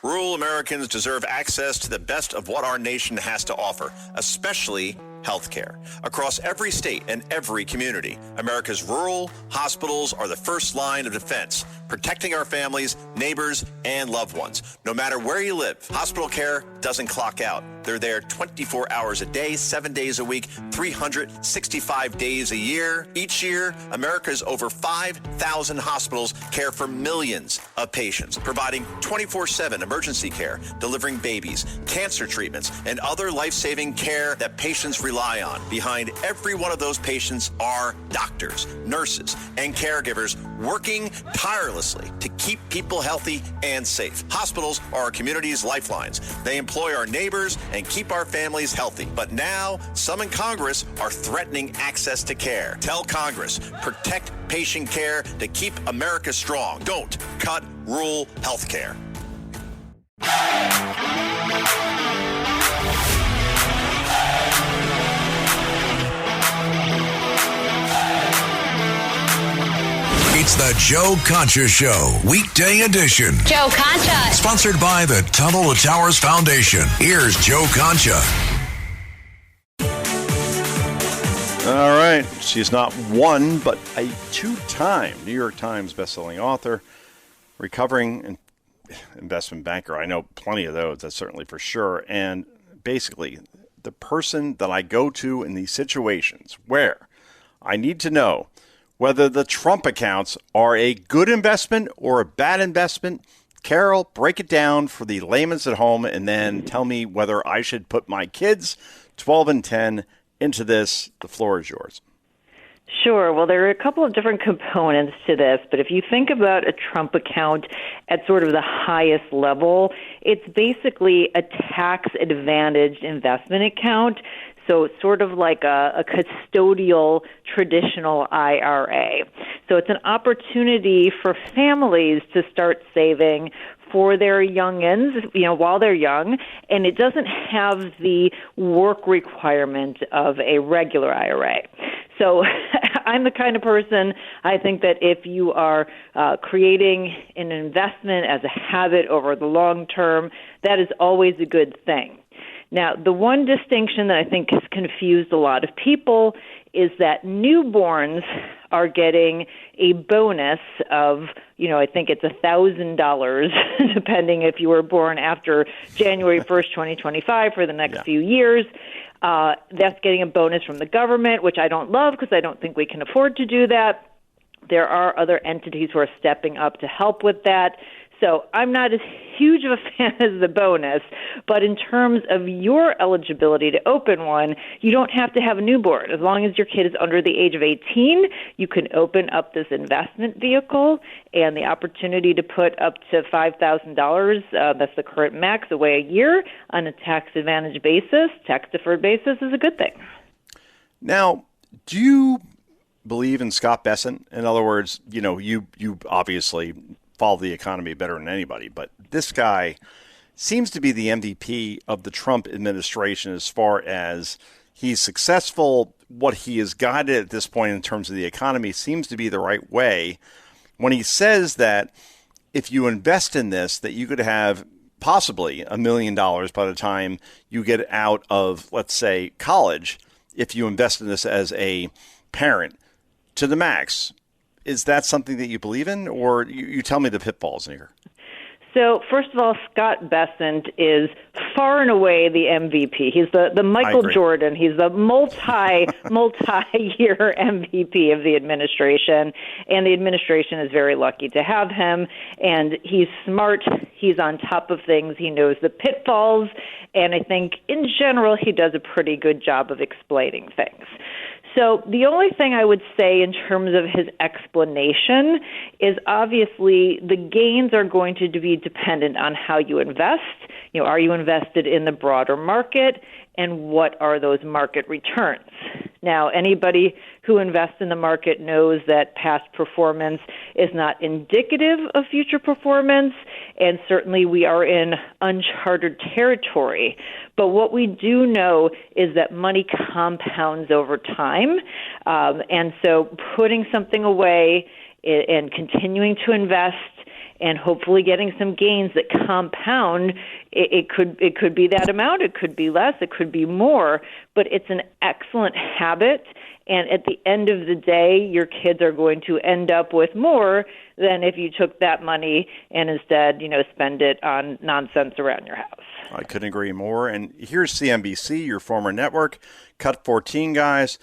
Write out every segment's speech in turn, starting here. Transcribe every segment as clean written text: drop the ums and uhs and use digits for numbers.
Rural Americans deserve access to the best of what our nation has to offer, especially health care. Across every state and every community, America's rural hospitals are the first line of defense, protecting our families, neighbors, and loved ones. No matter where you live, hospital care doesn't clock out. They're there 24 hours a day, 7 days a week, 365 days a year. Each year, America's over 5,000 hospitals care for millions of patients, providing 24/7 emergency care, delivering babies, cancer treatments, and other life-saving care that patients rely on. Behind every one of those patients are doctors, nurses, and caregivers working tirelessly to keep people healthy and safe. Hospitals are our community's lifelines. They employ our neighbors and keep our families healthy. But now, some in Congress are threatening access to care. Tell Congress, protect patient care to keep America strong. Don't cut rural health care. It's the Joe Concha Show, weekday edition. Joe Concha. Sponsored by the Tunnel to Towers Foundation. Here's Joe Concha. All right. She's not one, but a two-time New York Times bestselling author, recovering investment banker. I know plenty of those, that's certainly for sure. And basically, the person that I go to in these situations where I need to know whether the Trump accounts are a good investment or a bad investment. Carol, break it down for the layman's at home and then tell me whether I should put my kids, 12 and 10, into this. The floor is yours. Sure. Well, there are a couple of different components to this, but if you think about a Trump account at sort of the highest level, it's basically a tax-advantaged investment account. So it's sort of like a custodial traditional IRA. So it's an opportunity for families to start saving for their youngins, while they're young, and it doesn't have the work requirement of a regular IRA. So I'm the kind of person, I think that if you are creating an investment as a habit over the long term, that is always a good thing. Now, the one distinction that I think has confused a lot of people is that newborns are getting a bonus of, I think it's $1,000, depending if you were born after January 1st, 2025 for the next few years. That's getting a bonus from the government, which I don't love because I don't think we can afford to do that. There are other entities who are stepping up to help with that. So I'm not as huge of a fan as the bonus, but in terms of your eligibility to open one, you don't have to have a newborn. As long as your kid is under the age of 18, you can open up this investment vehicle, and the opportunity to put up to $5,000, that's the current max, away a year on a tax-advantaged basis, tax-deferred basis, is a good thing. Now, do you believe in Scott Bessent? In other words, you obviously follow the economy better than anybody, but this guy seems to be the MVP of the Trump administration as far as he's successful. What he has guided at this point in terms of the economy seems to be the right way. When he says that if you invest in this, that you could have possibly $1 million by the time you get out of, let's say, college, if you invest in this as a parent to the max. Is that something that you believe in, or you tell me the pitfalls here? So, first of all, Scott Bessent is far and away the MVP. He's the Michael Jordan. He's the multi-year MVP of the administration, and the administration is very lucky to have him. And he's smart. He's on top of things. He knows the pitfalls, and I think, in general, he does a pretty good job of explaining things. So the only thing I would say in terms of his explanation is obviously the gains are going to be dependent on how you invest. Are you invested in the broader market, and what are those market returns? Now, anybody who invests in the market knows that past performance is not indicative of future performance, and certainly we are in uncharted territory. But what we do know is that money compounds over time, and so putting something away and continuing to invest and hopefully getting some gains that compound. It could be that amount, it could be less, it could be more, but it's an excellent habit. And at the end of the day, your kids are going to end up with more than if you took that money and instead, spend it on nonsense around your house. I couldn't agree more. And here's CNBC, your former network, Cut 14 guys,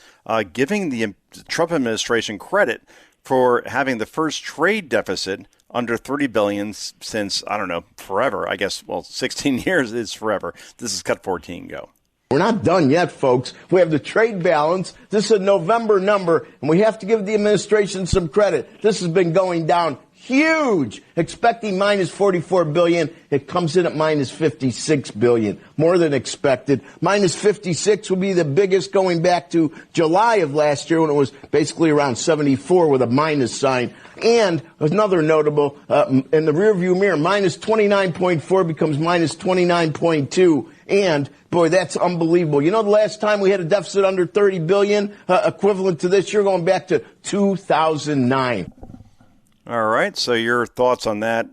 giving the Trump administration credit for having the first trade deficit under $30 billion since, I don't know, forever. I guess, 16 years is forever. This is Cut 14. Go. We're not done yet, folks. We have the trade balance. This is a November number, and we have to give the administration some credit. This has been going down huge. Expecting minus 44 billion. It comes in at minus 56 billion. More than expected. Minus 56 will be the biggest going back to July of last year when it was basically around 74 with a minus sign. And another notable, in the rearview mirror, minus 29.4 becomes minus 29.2. And, boy, that's unbelievable. The last time we had a deficit under 30 billion, equivalent to this year, going back to 2009. All right. So your thoughts on that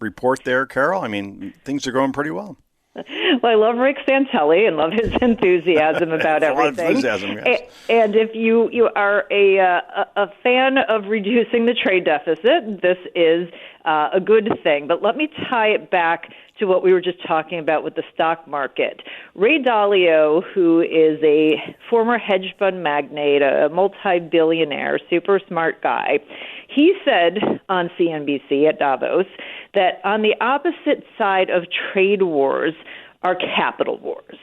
report there, Carol? I mean, things are going pretty well. Well, I love Rick Santelli and love his enthusiasm about everything. Enthusiasm, yes. And if you are a fan of reducing the trade deficit, this is a good thing. But let me tie it back to what we were just talking about with the stock market. Ray Dalio, who is a former hedge fund magnate, a multi-billionaire, super smart guy, he said on CNBC at Davos that on the opposite side of trade wars are capital wars.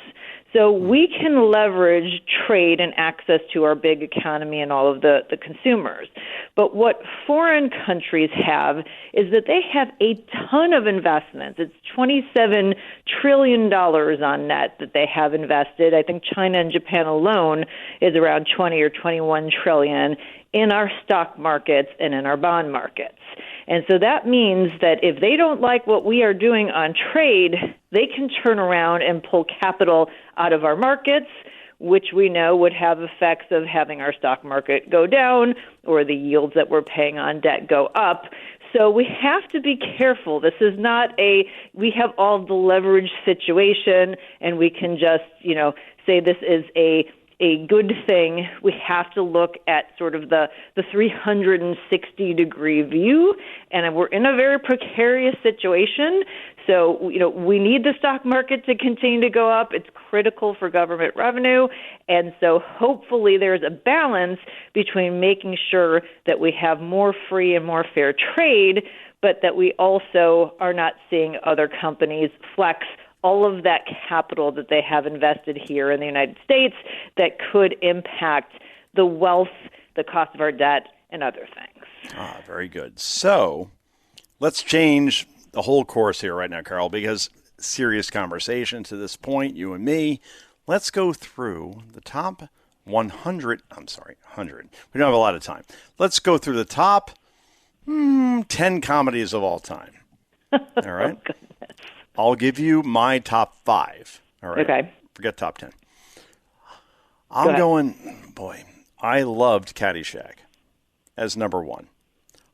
So we can leverage trade and access to our big economy and all of the consumers. But what foreign countries have is that they have a ton of investments. It's $27 trillion on net that they have invested. I think China and Japan alone is around 20 or 21 trillion in our stock markets and in our bond markets. And so that means that if they don't like what we are doing on trade, they can turn around and pull capital out of our markets, which we know would have effects of having our stock market go down or the yields that we're paying on debt go up. So we have to be careful. This is not we have all the leverage situation and we can just, say this is a good thing. We have to look at sort of the 360-degree view, and we're in a very precarious situation. So, we need the stock market to continue to go up. It's critical for government revenue, and so hopefully there's a balance between making sure that we have more free and more fair trade, but that we also are not seeing other companies flex all of that capital that they have invested here in the United States that could impact the wealth, the cost of our debt, and other things. Very good. So let's change the whole course here right now, Carol, because serious conversation to this point, you and me. Let's go through the top 100. 100. We don't have a lot of time. Let's go through the top 10 comedies of all time. All right? Oh, I'll give you my top 5. All right. Okay. Forget top 10. I loved Caddyshack as number 1.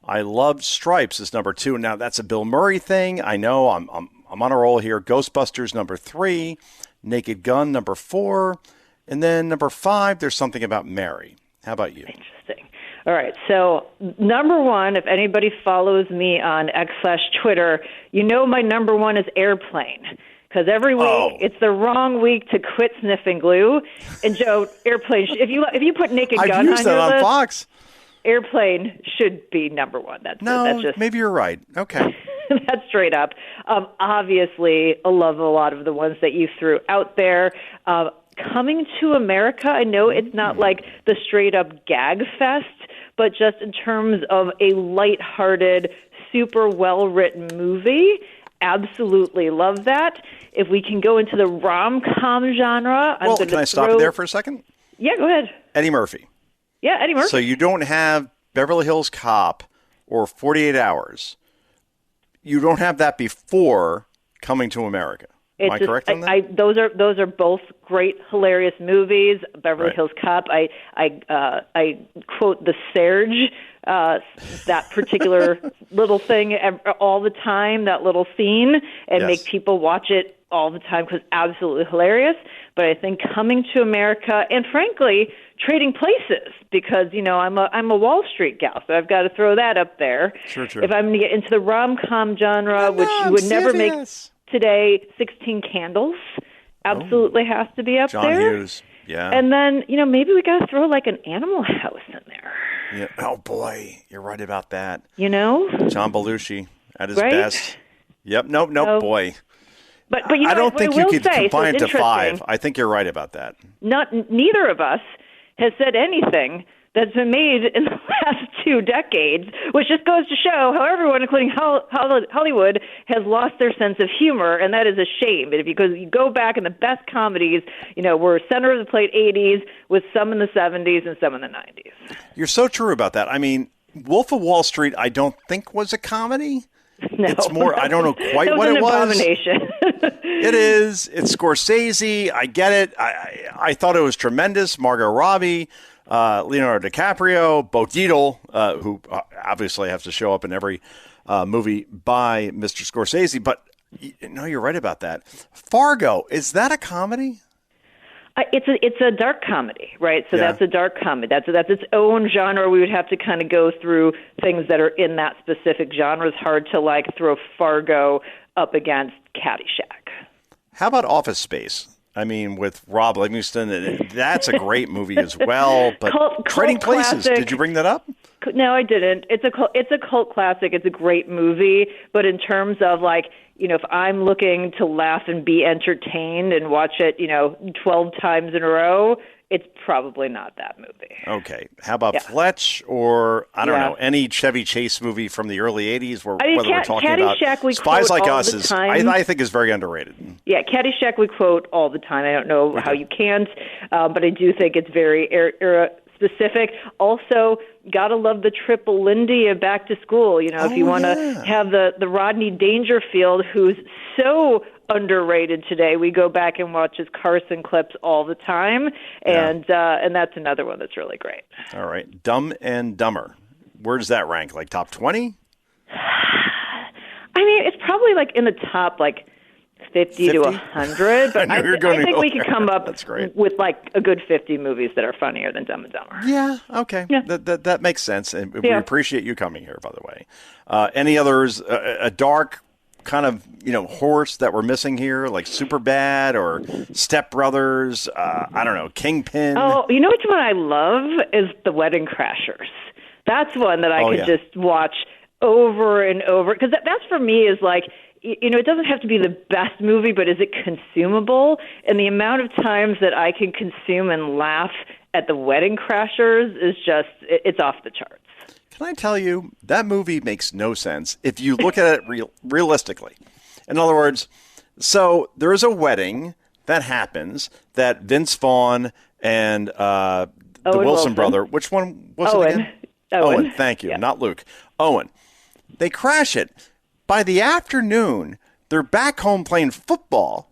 I loved Stripes as number 2. Now that's a Bill Murray thing. I know I'm on a roll here. Ghostbusters number 3, Naked Gun number 4, and then number 5, There's Something About Mary. How about you? Interesting. All right. So number 1, if anybody follows me on X/Twitter, my number 1 is Airplane. Because every week it's the wrong week to quit sniffing glue. And Joe, Airplane. If you put Naked Gun I've used on that your on list, Fox. Airplane should be number 1. That's just, maybe you're right. Okay. That's straight up. Obviously, I love a lot of the ones that you threw out there. Coming to America, I know it's not like the straight-up gag fest, but just in terms of a lighthearted, super well-written movie, absolutely love that. If we can go into the rom-com genre, can I stop you there for a second? Yeah, go ahead. Eddie Murphy. Yeah, Eddie Murphy. So you don't have Beverly Hills Cop or 48 Hours. You don't have that before Coming to America. Am I correct on that? Those are both great, hilarious movies. Beverly Hills Cop. I quote the Serge, that particular little thing all the time, that little scene, and make people watch it all the time because absolutely hilarious. But I think Coming to America, and frankly, Trading Places, because I'm a Wall Street gal, so I've got to throw that up there. Sure. If I'm going to get into the rom-com genre, which you would never make today, 16 Candles absolutely has to be up John there. John Hughes, yeah. And then maybe we got to throw like an Animal House in there. Yeah. Oh boy, you're right about that. John Belushi at his best. Yep. Nope. Boy. But I don't think you could confine it to 5. I think you're right about that. Neither of us has said anything that's been made in the last 2 decades, which just goes to show how everyone, including Hollywood, has lost their sense of humor, and that is a shame. Because you go back in the best comedies, were center of the plate 80s with some in the 70s and some in the 90s. You're so true about that. I mean, Wolf of Wall Street, I don't think was a comedy. No. It's more, I don't know quite what it was. Abomination. It is. It's Scorsese. I get it. I thought it was tremendous. Margot Robbie, Leonardo DiCaprio, Bo Dietl, who obviously have to show up in every movie by Mr. Scorsese. But no, you're right about that. Fargo, is that a comedy? It's a dark comedy, right? So that's a dark comedy. That's its own genre. We would have to kind of go through things that are in that specific genre. It's hard to throw Fargo up against Caddyshack. How about Office Space? I mean, with Rob Livingston, that's a great movie as well. But Trading Places, did you bring that up? No, I didn't. It's a cult classic. It's a great movie. But in terms of if I'm looking to laugh and be entertained and watch it, 12 times in a row, it's probably not that movie. Okay. How about Fletch or, I don't know, any Chevy Chase movie from the early 80s whether we're talking Caddyshack about we Spies quote Like all Us the is, time. I think is very underrated. Yeah, Caddyshack we quote all the time. I don't know how you can't, but I do think it's very era specific. Also, gotta love the triple Lindy of Back to School. If you want to have the Rodney Dangerfield, who's so underrated today, we go back and watch his Carson clips all the time, and that's another one that's really great. All right, Dumb and Dumber. Where does that rank? Like top 20? I mean, it's probably in the top 50 to 100, but I think we could come up with a good 50 movies that are funnier than Dumb and Dumber. Yeah, okay. Yeah. That makes sense, and we appreciate you coming here, by the way. Any others, a dark kind of, horse that we're missing here, like Superbad or Step Brothers, I don't know, Kingpin? Oh, which one I love is The Wedding Crashers. That's one that I could just watch over and over, because that for me is it doesn't have to be the best movie, but is it consumable? And the amount of times that I can consume and laugh at The Wedding Crashers is just, it's off the charts. Can I tell you, that movie makes no sense if you look at it realistically. In other words, so there is a wedding that happens that Vince Vaughn and the Wilson brother, which one was it again? Owen, thank you, not Luke. Owen. They crash it. By the afternoon, they're back home playing football,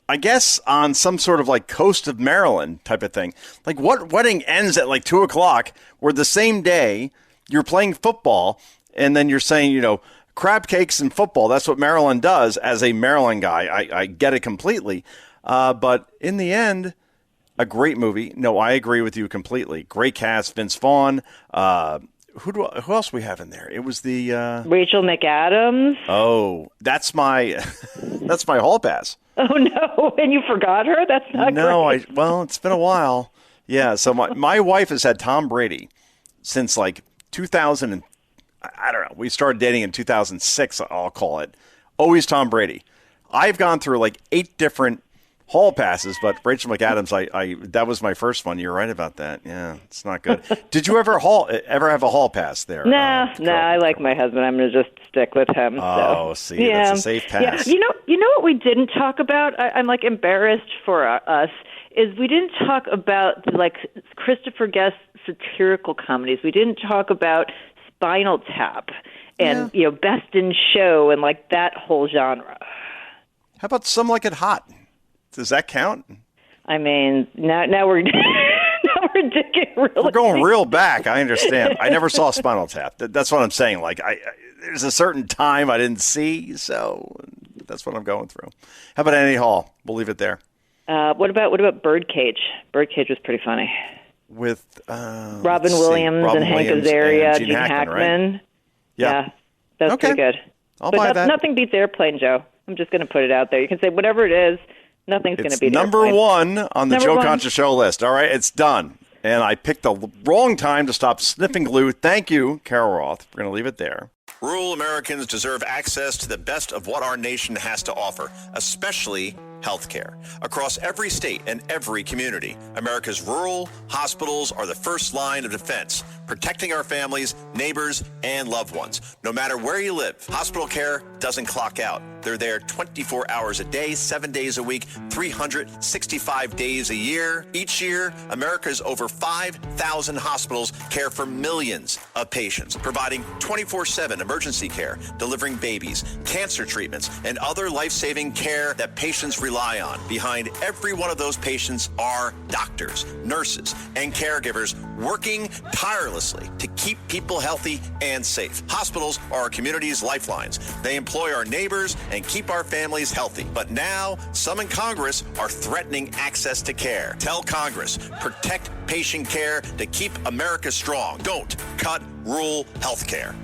I guess on some sort of coast of Maryland type of thing. What wedding ends at 2 o'clock where the same day you're playing football and then you're saying, crab cakes and football. That's what Maryland does. As a Maryland guy, I get it completely. But in the end, a great movie. No, I agree with you completely. Great cast, Vince Vaughn. Who else we have in there? It was the Rachel McAdams. Oh, that's my hall pass. Oh no, and you forgot her? That's not great. Well, it's been a while. Yeah, so my wife has had Tom Brady since 2000 and I don't know. We started dating in 2006, I'll call it. Always Tom Brady. I've gone through 8 different hall passes, but Rachel McAdams, I that was my first one. You're right about that. Yeah, it's not good. Did you ever have a hall pass there? No, I like my husband. I'm going to just stick with him. Oh, see, that's a safe pass. Yeah. You know what we didn't talk about? I'm embarrassed for us. Is we didn't talk about Christopher Guest's satirical comedies. We didn't talk about Spinal Tap and Best in Show and that whole genre. How about Some Like It Hot? Does that count? I mean, now we're now we're digging really. We're going real back. I understand. I never saw Spinal Tap. That's what I'm saying. Like, there's a certain time I didn't see, so that's what I'm going through. How about Annie Hall? We'll leave it there. What about Birdcage? Birdcage was pretty funny. With Robin Williams and Hank Azaria, Gene Hackman. Right? Yeah, that's okay. pretty good. I'll buy that. Nothing beats Airplane, Joe. I'm just going to put it out there. You can say whatever it is. Nothing's going to beat number Airplane. one on the Joe Concha Show list. All right, it's done. And I picked the wrong time to stop sniffing glue. Thank you, Carol Roth. We're going to leave it there. Rural Americans deserve access to the best of what our nation has to offer, especially health care. Across every state and every community, America's rural hospitals are the first line of defense, protecting our families, neighbors, and loved ones. No matter where you live, hospital care doesn't clock out. They're there 24 hours a day, 7 days a week, 365 days a year. Each year, America's over 5,000 hospitals care for millions of patients, providing 24/7 emergency care, delivering babies, cancer treatments, and other life-saving care that patients rely on. Behind every one of those patients are doctors, nurses, and caregivers working tirelessly to keep people healthy and safe. Hospitals are our community's lifelines. They employ our neighbors and keep our families healthy. But now, some in Congress are threatening access to care. Tell Congress, protect patient care to keep America strong. Don't cut rural health care.